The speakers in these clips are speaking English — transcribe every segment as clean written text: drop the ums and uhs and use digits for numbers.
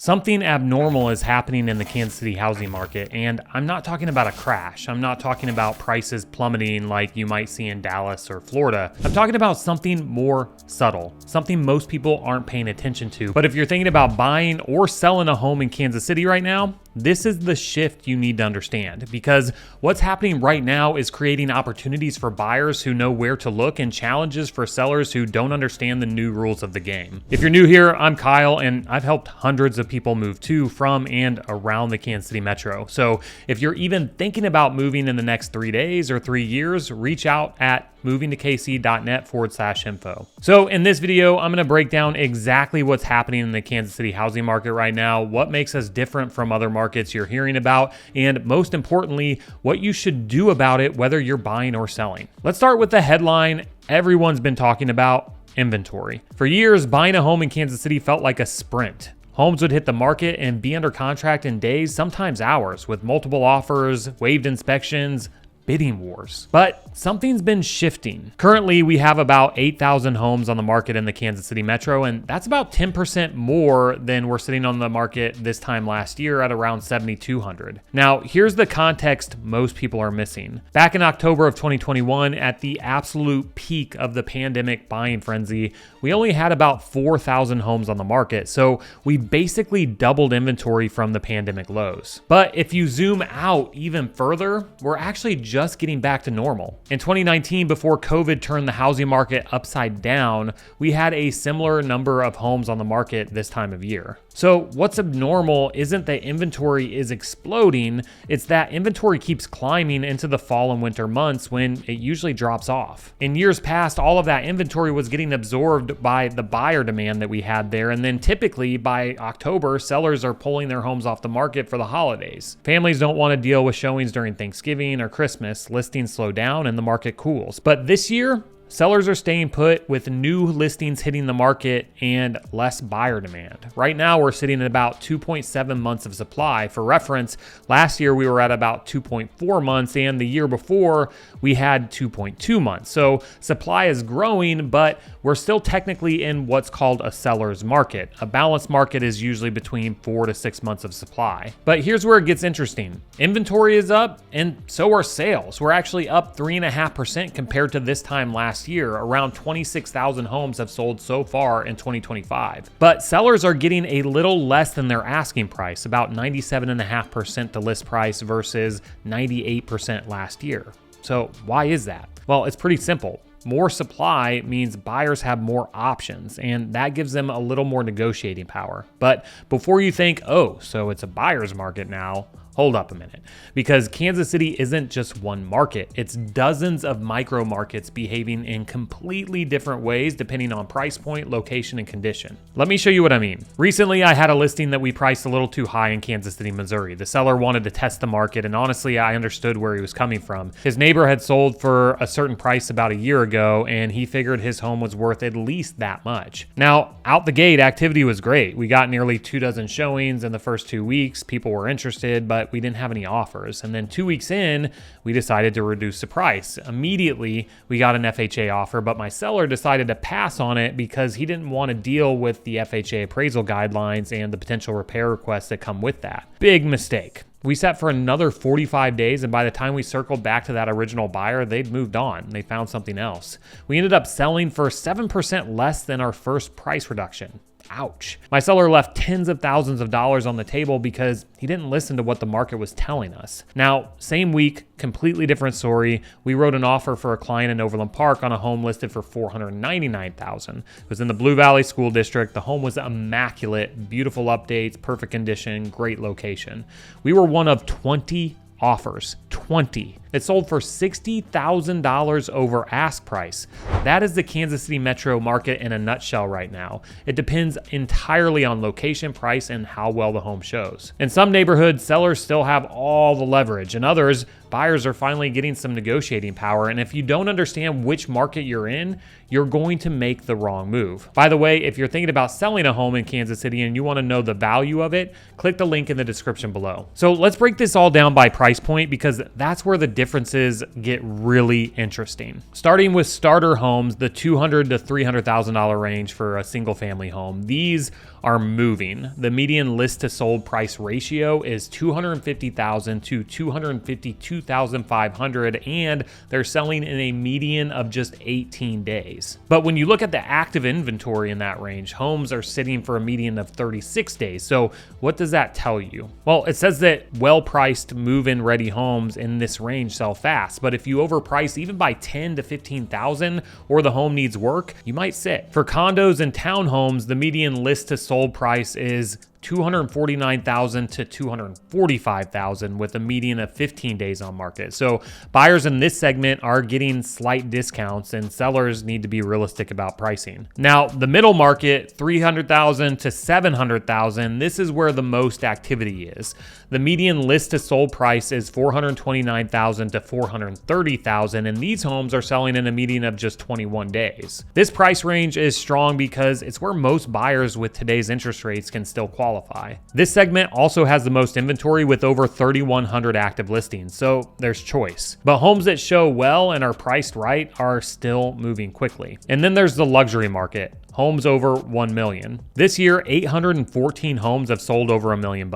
Something abnormal is happening in the Kansas City housing market, and I'm not talking about a crash. I'm not talking about prices plummeting like you might see in Dallas or Florida. I'm talking about something more subtle, something most people aren't paying attention to. But if you're thinking about buying or selling a home in Kansas City right now, this is the shift you need to understand, because what's happening right now is creating opportunities for buyers who know where to look and challenges for sellers who don't understand the new rules of the game. If you're new here, I'm Kyle, and I've helped hundreds of people move to, from, and around the Kansas City metro. So if you're even thinking about moving in the next 3 days or 3 years, reach out at movingtokc.net/info. So in this video, I'm going to break down exactly what's happening in the Kansas City housing market right now, what makes us different from other markets you're hearing about, and most importantly, what you should do about it, whether you're buying or selling. Let's start with the headline everyone's been talking about: inventory. For years, buying a home in Kansas City felt like a sprint. Homes would hit the market and be under contract in days, sometimes hours, with multiple offers, waived inspections, bidding wars. But something's been shifting. Currently, we have about 8,000 homes on the market in the Kansas City metro, and that's about 10% more than we're sitting on the market this time last year at around 7,200. Now, here's the context most people are missing. Back in October of 2021, at the absolute peak of the pandemic buying frenzy, we only had about 4,000 homes on the market, so we basically doubled inventory from the pandemic lows. But if you zoom out even further, we're actually just getting back to normal. In 2019, before COVID turned the housing market upside down, we had a similar number of homes on the market this time of year. So what's abnormal isn't that inventory is exploding, it's that inventory keeps climbing into the fall and winter months when it usually drops off. In years past, all of that inventory was getting absorbed by the buyer demand that we had there, and then typically by October, sellers are pulling their homes off the market for the holidays. Families don't want to deal with showings during Thanksgiving or Christmas, listings slow down and the market cools. But this year, sellers are staying put with new listings hitting the market and less buyer demand. Right now, we're sitting at about 2.7 months of supply. For reference, last year we were at about 2.4 months, and the year before we had 2.2 months. So supply is growing, but we're still technically in what's called a seller's market. A balanced market is usually between 4 to 6 months of supply. But here's where it gets interesting. Inventory is up, and so are sales. We're actually up 3.5% compared to this time last year. Around 26,000 homes have sold so far in 2025. But sellers are getting a little less than their asking price, about 97.5% to list price versus 98% last year. So why is that? Well, it's pretty simple. More supply means buyers have more options, and that gives them a little more negotiating power. But before you think, oh, so it's a buyer's market now, hold up a minute, because Kansas City isn't just one market. It's dozens of micro markets behaving in completely different ways depending on price point, location, and condition. Let me show you what I mean. Recently, I had a listing that we priced a little too high in Kansas City, Missouri. The seller wanted to test the market, and honestly, I understood where he was coming from. His neighbor had sold for a certain price about a year ago, and he figured his home was worth at least that much. Now, out the gate, activity was great. We got nearly 24 showings in the first 2 weeks. People were interested, but we didn't have any offers. And then 2 weeks in, we decided to reduce the price. Immediately, we got an FHA offer, but my seller decided to pass on it because he didn't want to deal with the FHA appraisal guidelines and the potential repair requests that come with that. Big mistake. We sat for another 45 days, and by the time we circled back to that original buyer, they'd moved on. They found something else. We ended up selling for 7% less than our first price reduction. Ouch. My seller left tens of thousands of dollars on the table because he didn't listen to what the market was telling us. Now, same week, completely different story. We wrote an offer for a client in Overland Park on a home listed for $499,000. It was in the Blue Valley School District. The home was immaculate, beautiful updates, perfect condition, great location. We were one of 20 offers. 20. It sold for $60,000 over ask price. That is the Kansas City metro market in a nutshell right now. It depends entirely on location, price, and how well the home shows. In some neighborhoods, sellers still have all the leverage. In others, buyers are finally getting some negotiating power. And if you don't understand which market you're in, you're going to make the wrong move. By the way, if you're thinking about selling a home in Kansas City and you want to know the value of it, click the link in the description below. So let's break this all down by price point, because that's where the differences get really interesting. Starting with starter homes, the $200,000 to $300,000 range for a single family home. These are moving. The median list to sold price ratio is $250,000 to $252,500, and they're selling in a median of just 18 days. But when you look at the active inventory in that range, homes are sitting for a median of 36 days. So what does that tell you? Well, it says that well-priced move-in ready homes in this range sell fast, but if you overprice even by $10,000 to $15,000 or the home needs work, you might sit. For condos and townhomes, the median list to sold price is $249,000 to $245,000 with a median of 15 days on market. So buyers in this segment are getting slight discounts and sellers need to be realistic about pricing. Now, the middle market, $300,000 to $700,000, this is where the most activity is. The median list to sold price is $429,000 to $430,000, and these homes are selling in a median of just 21 days. This price range is strong because it's where most buyers with today's interest rates can still qualify. This segment also has the most inventory with over 3,100 active listings, so there's choice. But homes that show well and are priced right are still moving quickly. And then there's the luxury market. Homes over 1 million. This year, 814 homes have sold over $1 million.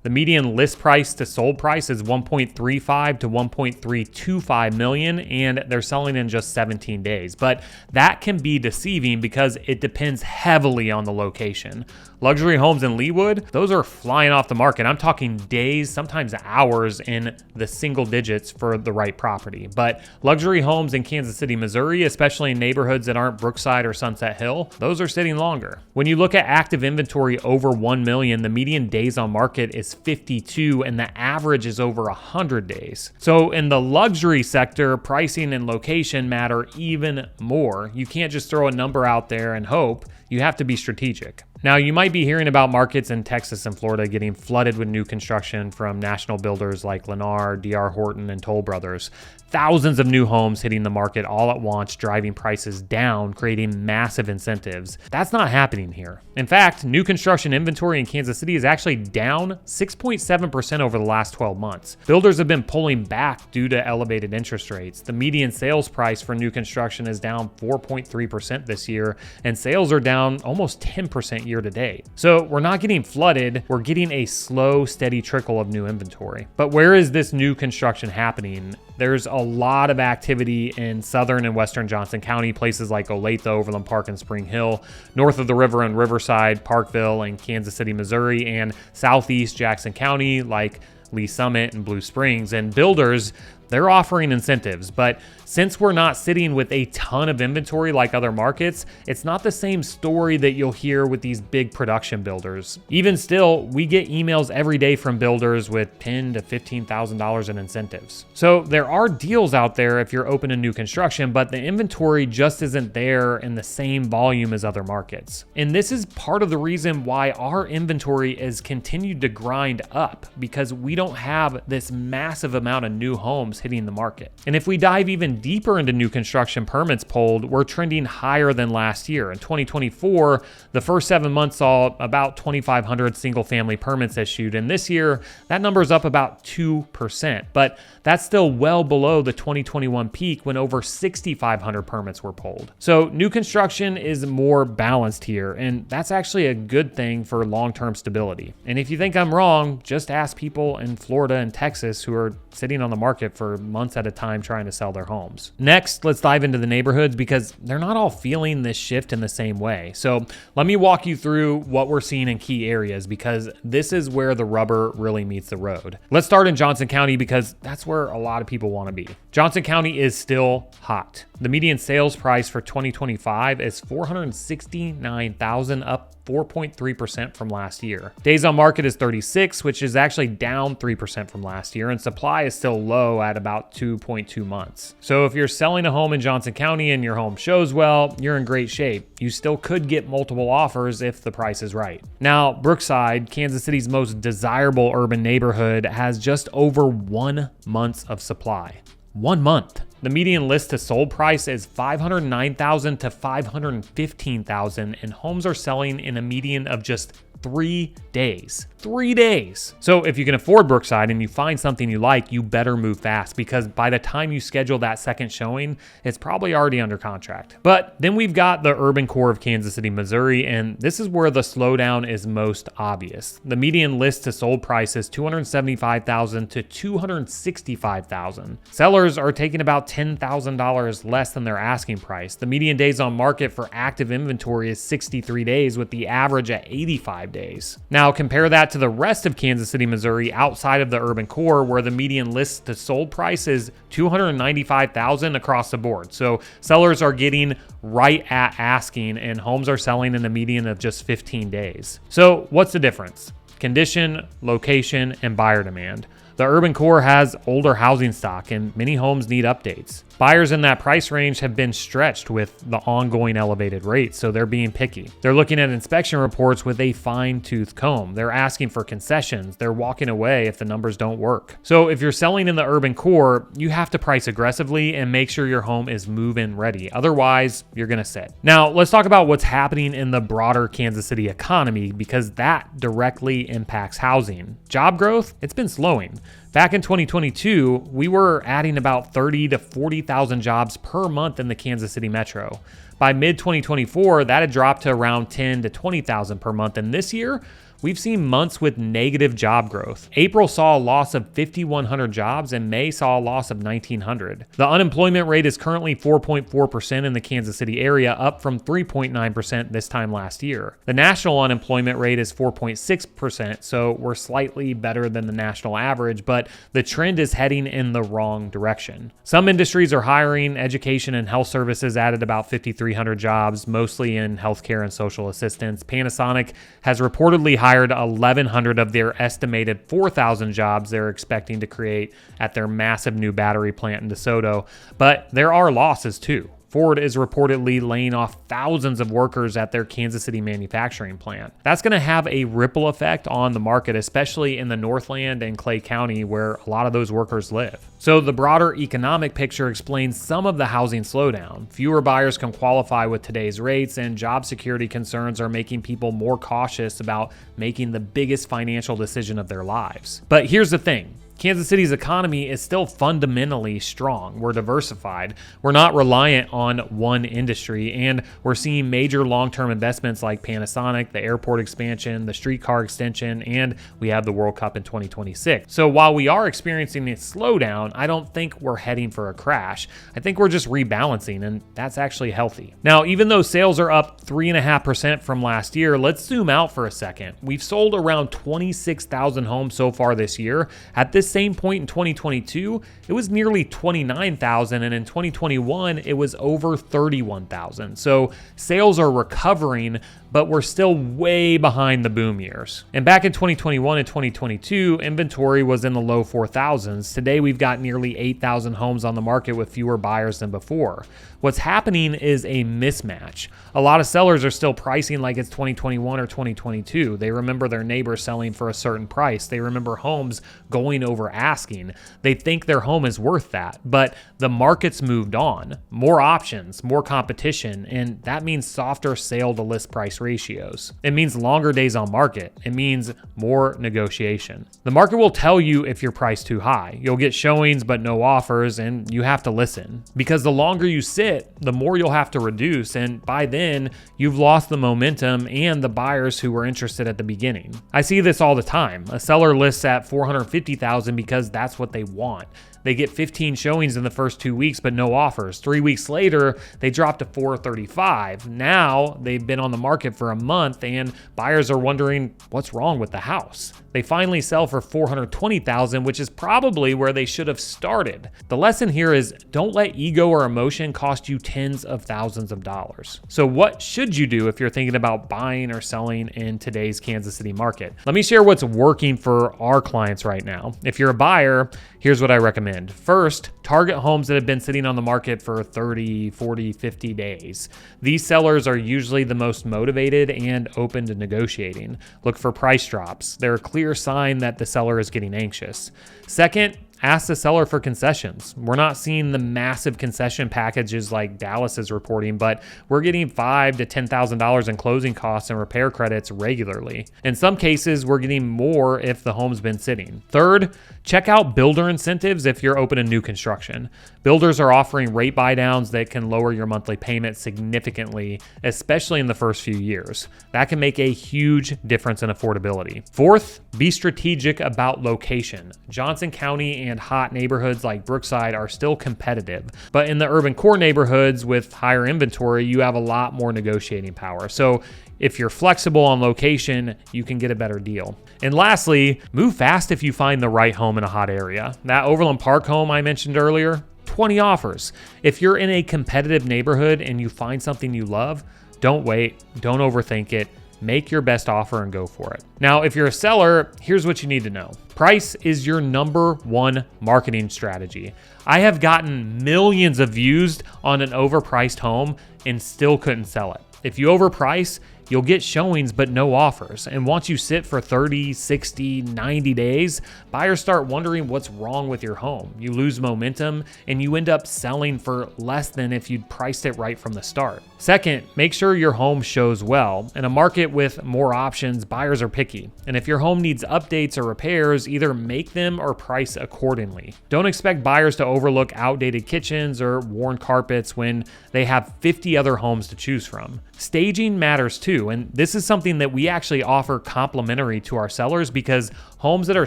The median list price to sold price is 1.35 to 1.325 million, and they're selling in just 17 days. But that can be deceiving because it depends heavily on the location. Luxury homes in Leawood, those are flying off the market. I'm talking days, sometimes hours in the single digits for the right property. But luxury homes in Kansas City, Missouri, especially in neighborhoods that aren't Brookside or Sunset Hill, those are sitting longer. When you look at active inventory over 1 million, the median days on market is 52 and the average is over 100 days. So in the luxury sector, pricing and location matter even more. You can't just throw a number out there and hope. You have to be strategic. Now, you might be hearing about markets in Texas and Florida getting flooded with new construction from national builders like Lennar, D.R. Horton, and Toll Brothers. Thousands of new homes hitting the market all at once, driving prices down, creating massive incentives. That's not happening here. In fact, new construction inventory in Kansas City is actually down 6.7% over the last 12 months. Builders have been pulling back due to elevated interest rates. The median sales price for new construction is down 4.3% this year, and sales are down almost 10% year to date. So we're not getting flooded, we're getting a slow, steady trickle of new inventory. But where is this new construction happening? There's a lot of activity in southern and western Johnson County, places like Olathe, Overland Park, and Spring Hill, north of the river in Riverside, Parkville, and Kansas City, Missouri, and southeast Jackson County like Lee Summit and Blue Springs. And builders, they're offering incentives, but since we're not sitting with a ton of inventory like other markets, it's not the same story that you'll hear with these big production builders. Even still, we get emails every day from builders with $10,000 to $15,000 in incentives. So there are deals out there if you're open to new construction, but the inventory just isn't there in the same volume as other markets. And this is part of the reason why our inventory is continued to grind up, because we don't have this massive amount of new homes hitting the market. And if we dive even deeper into new construction permits pulled, we're trending higher than last year. In 2024, the first 7 months saw about 2,500 single family permits issued. And this year, that number is up about 2%. But that's still well below the 2021 peak when over 6,500 permits were pulled. So new construction is more balanced here. And that's actually a good thing for long-term stability. And if you think I'm wrong, just ask people in Florida and Texas who are sitting on the market for months at a time trying to sell their homes. Next, let's dive into the neighborhoods because they're not all feeling this shift in the same way. So let me walk you through what we're seeing in key areas because this is where the rubber really meets the road. Let's start in Johnson County because that's where a lot of people want to be. Johnson County is still hot. The median sales price for 2025 is $469,000, up 4.3% from last year. Days on market is 36, which is actually down 3% from last year, and supply is still low at about 2.2 months. So if you're selling a home in Johnson County and your home shows well, you're in great shape. You still could get multiple offers if the price is right. Now, Brookside, Kansas City's most desirable urban neighborhood, has just over 1 month of supply. 1 month. The median list to sold price is $509,000 to $515,000, and homes are selling in a median of just 3 days. 3 days. So if you can afford Brookside and you find something you like, you better move fast, because by the time you schedule that second showing, it's probably already under contract. But then we've got the urban core of Kansas City, Missouri, and this is where the slowdown is most obvious. The median list to sold price is $275,000 to $265,000. Sellers are taking about $10,000 less than their asking price. The median days on market for active inventory is 63 days, with the average at 85 days. Now compare that to the rest of Kansas City, Missouri, outside of the urban core, where the median list to sold price is $295,000 across the board. So sellers are getting right at asking, and homes are selling in a median of just 15 days. So what's the difference? Condition, location, and buyer demand. The urban core has older housing stock, and many homes need updates. Buyers in that price range have been stretched with the ongoing elevated rates, so they're being picky. They're looking at inspection reports with a fine-tooth comb. They're asking for concessions. They're walking away if the numbers don't work. So if you're selling in the urban core, you have to price aggressively and make sure your home is move-in ready. Otherwise, you're gonna sit. Now, let's talk about what's happening in the broader Kansas City economy, because that directly impacts housing. Job growth, it's been slowing. Back in 2022, we were adding about 30 to 40,000 jobs per month in the Kansas City metro. By mid-2024, that had dropped to around 10 to 20,000 per month, and this year, we've seen months with negative job growth. April saw a loss of 5,100 jobs, and May saw a loss of 1,900. The unemployment rate is currently 4.4% in the Kansas City area, up from 3.9% this time last year. The national unemployment rate is 4.6%, so we're slightly better than the national average, but the trend is heading in the wrong direction. Some industries are hiring. Education and health services added about 5,300 jobs, mostly in healthcare and social assistance. Panasonic has reportedly hired 1,100 of their estimated 4,000 jobs they're expecting to create at their massive new battery plant in DeSoto. But there are losses too. Ford is reportedly laying off thousands of workers at their Kansas City manufacturing plant. That's going to have a ripple effect on the market, especially in the Northland and Clay County, where a lot of those workers live. So the broader economic picture explains some of the housing slowdown. Fewer buyers can qualify with today's rates, and job security concerns are making people more cautious about making the biggest financial decision of their lives. But here's the thing. Kansas City's economy is still fundamentally strong. We're diversified. We're not reliant on one industry, and we're seeing major long-term investments like Panasonic, the airport expansion, the streetcar extension, and we have the World Cup in 2026. So while we are experiencing a slowdown, I don't think we're heading for a crash. I think we're just rebalancing, and that's actually healthy. Now, even though sales are up 3.5% from last year, let's zoom out for a second. We've sold around 26,000 homes so far this year. At this same point in 2022, it was nearly 29,000, and in 2021, it was over 31,000. So sales are recovering, but we're still way behind the boom years. And back in 2021 and 2022, inventory was in the low 4,000s. Today, we've got nearly 8,000 homes on the market with fewer buyers than before. What's happening is a mismatch. A lot of sellers are still pricing like it's 2021 or 2022. They remember their neighbors selling for a certain price. They remember homes going over asking. They think their home is worth that, but the market's moved on. More options, more competition, and that means softer sale to list price ratios. It means longer days on market. It means more negotiation. The market will tell you if you're priced too high. You'll get showings but no offers, and you have to listen. Because the longer you sit, the more you'll have to reduce, and by then, you've lost the momentum and the buyers who were interested at the beginning. I see this all the time. A seller lists at $450,000 because that's what they want. They get 15 showings in the first 2 weeks, but no offers. 3 weeks later, they drop to $435,000. Now they've been on the market for a month, and buyers are wondering what's wrong with the house. They finally sell for $420,000, which is probably where they should have started. The lesson here is don't let ego or emotion cost you tens of thousands of dollars. So what should you do if you're thinking about buying or selling in today's Kansas City market? Let me share what's working for our clients right now. If you're a buyer, here's what I recommend. First, target homes that have been sitting on the market for 30, 40, 50 days. These sellers are usually the most motivated and open to negotiating. Look for price drops. They're a clear sign that the seller is getting anxious. Second, ask the seller for concessions. We're not seeing the massive concession packages like Dallas is reporting, but we're getting $5,000 to $10,000 in closing costs and repair credits regularly. In some cases, we're getting more if the home's been sitting. Third, check out builder incentives if you're open to new construction. Builders are offering rate buy downs that can lower your monthly payment significantly, especially in the first few years. That can make a huge difference in affordability. Fourth, be strategic about location. Johnson County and hot neighborhoods like Brookside are still competitive, but in the urban core neighborhoods with higher inventory, you have a lot more negotiating power. So if you're flexible on location, you can get a better deal. And lastly, move fast if you find the right home in a hot area. That Overland Park home I mentioned earlier, 20 offers. If you're in a competitive neighborhood and you find something you love, don't wait, don't overthink it. Make your best offer and go for it. Now, if you're a seller, here's what you need to know. Price is your number one marketing strategy. I have gotten millions of views on an overpriced home and still couldn't sell it. If you overprice, you'll get showings but no offers. And once you sit for 30, 60, 90 days, buyers start wondering what's wrong with your home. You lose momentum and you end up selling for less than if you'd priced it right from the start. Second, make sure your home shows well. In a market with more options, buyers are picky. And if your home needs updates or repairs, either make them or price accordingly. Don't expect buyers to overlook outdated kitchens or worn carpets when they have 50 other homes to choose from. Staging matters too, and this is something that we actually offer complimentary to our sellers because homes that are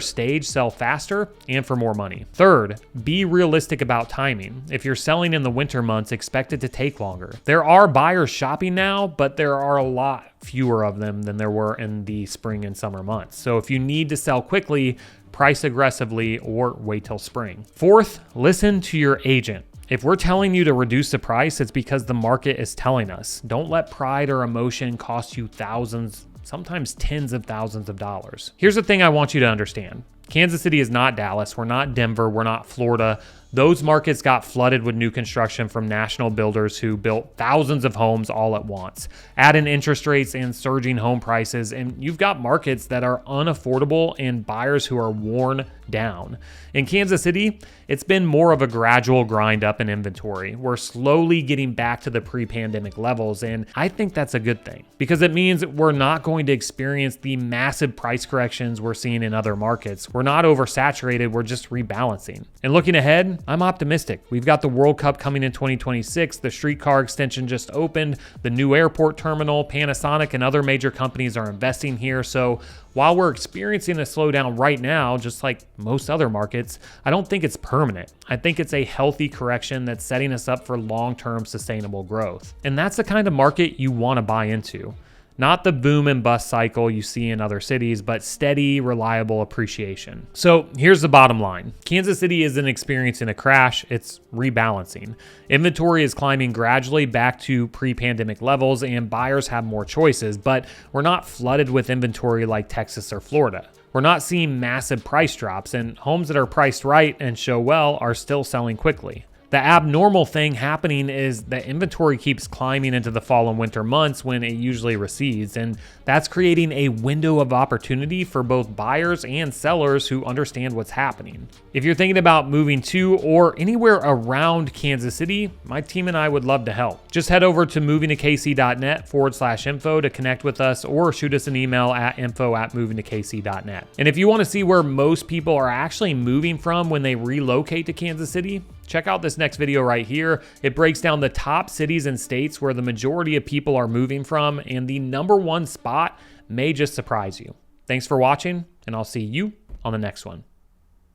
staged sell faster and for more money. Third, be realistic about timing. If you're selling in the winter months, expect it to take longer. There are buyers shopping now, but there are a lot fewer of them than there were in the spring and summer months. So if you need to sell quickly, price aggressively or wait till spring. Fourth, listen to your agent. If we're telling you to reduce the price, it's because the market is telling us. Don't let pride or emotion cost you thousands, sometimes tens of thousands of dollars. Here's the thing I want you to understand. Kansas City is not Dallas. We're not Denver. We're not Florida. Those markets got flooded with new construction from national builders who built thousands of homes all at once. Add in interest rates and surging home prices, and you've got markets that are unaffordable and buyers who are worn down. In Kansas City, it's been more of a gradual grind up in inventory. We're slowly getting back to the pre-pandemic levels, and I think that's a good thing because it means we're not going to experience the massive price corrections we're seeing in other markets. We're not oversaturated, we're just rebalancing. And looking ahead, I'm optimistic. We've got the World Cup coming in 2026, the streetcar extension just opened, the new airport terminal, Panasonic and other major companies are investing here. So while we're experiencing a slowdown right now, just like most other markets, I don't think it's permanent. I think it's a healthy correction that's setting us up for long-term sustainable growth. And that's the kind of market you want to buy into. Not the boom and bust cycle you see in other cities, but steady, reliable appreciation. So here's the bottom line. Kansas City isn't experiencing a crash, it's rebalancing. Inventory is climbing gradually back to pre-pandemic levels and buyers have more choices, but we're not flooded with inventory like Texas or Florida. We're not seeing massive price drops, and homes that are priced right and show well are still selling quickly. The abnormal thing happening is that inventory keeps climbing into the fall and winter months when it usually recedes, and that's creating a window of opportunity for both buyers and sellers who understand what's happening. If you're thinking about moving to or anywhere around Kansas City, my team and I would love to help. Just head over to movingtokc.net/info to connect with us or shoot us an email at info@movingtokc.net. And if you want to see where most people are actually moving from when they relocate to Kansas City, check out this next video right here. It breaks down the top cities and states where the majority of people are moving from, and the number one spot may just surprise you. Thanks for watching, and I'll see you on the next one.